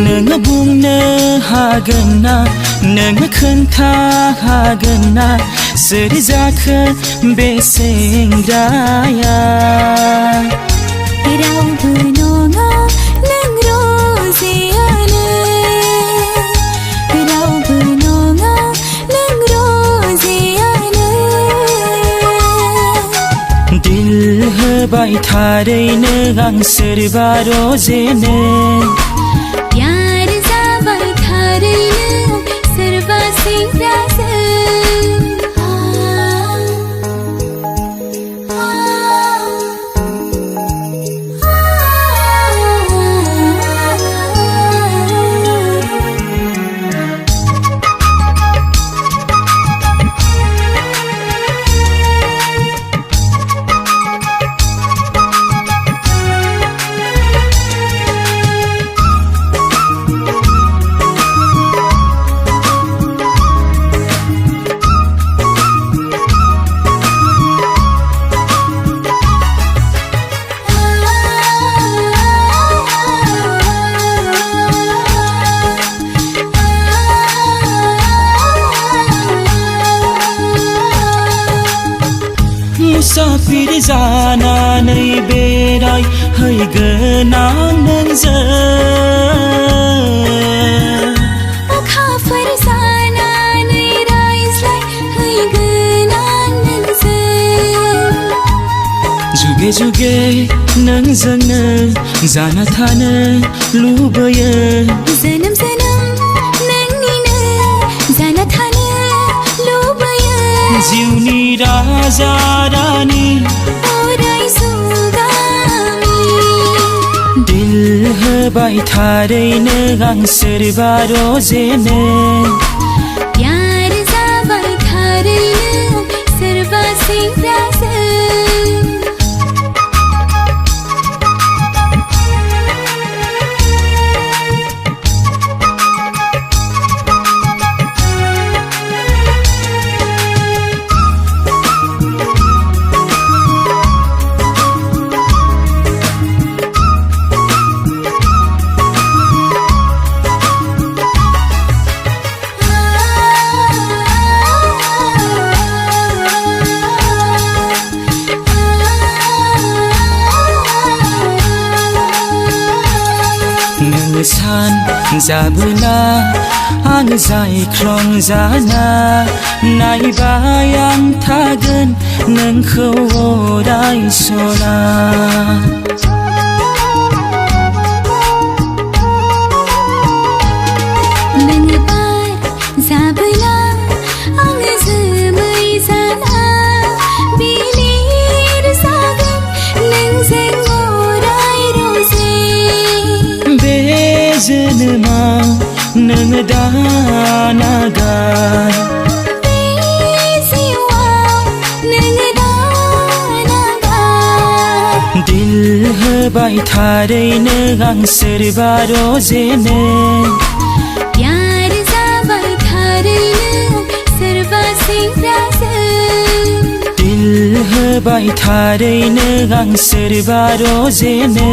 नोङो बुंनो हागोन ना नोङो खोन्था हागोन ना सोर जाखो बे सेंग्राया रावबो नङा नों रजेयानो रावबो नङा नों रजेयानो दिल होबाय थारैनो आं सोरबा रजेनो प्यार जाबाय थारैनो सोरबा सेंग्राजों मुसाफिर जानानै बेराय हैगोन आं नोंजों अखाफोर जानानै रायज्लाय हैगोन आं नोंजों जुगे जुगे नोंजोंनो जाना थानो लुबैयो जोनोम जोनोम नोंनिनो जाना थानो लुबैयो जिउनि राजा रानी अराय जुगामि दिल होबाय थारैनो आं सोरबा रजेनो प्यार जाबाय थारैनो सोरबा सेंग्राजों नोङो सान जाबोला आं जायख्लं नायबाय आं थागोन नोंखौ अराय सना नोङो बार जाबोला आं जोमै जाना बिलिर जागोन नोंजों अराय रजे बे जोनोमाव नोङो दानागार बे जिउआव नोङो दानागार दिल होबाय थारैनो आं सोरबा रजेनो प्यार जाबाय थारैनो सोरबा सेंग्राजों दिल होबाय थारैनो आं सोरबा रजेनो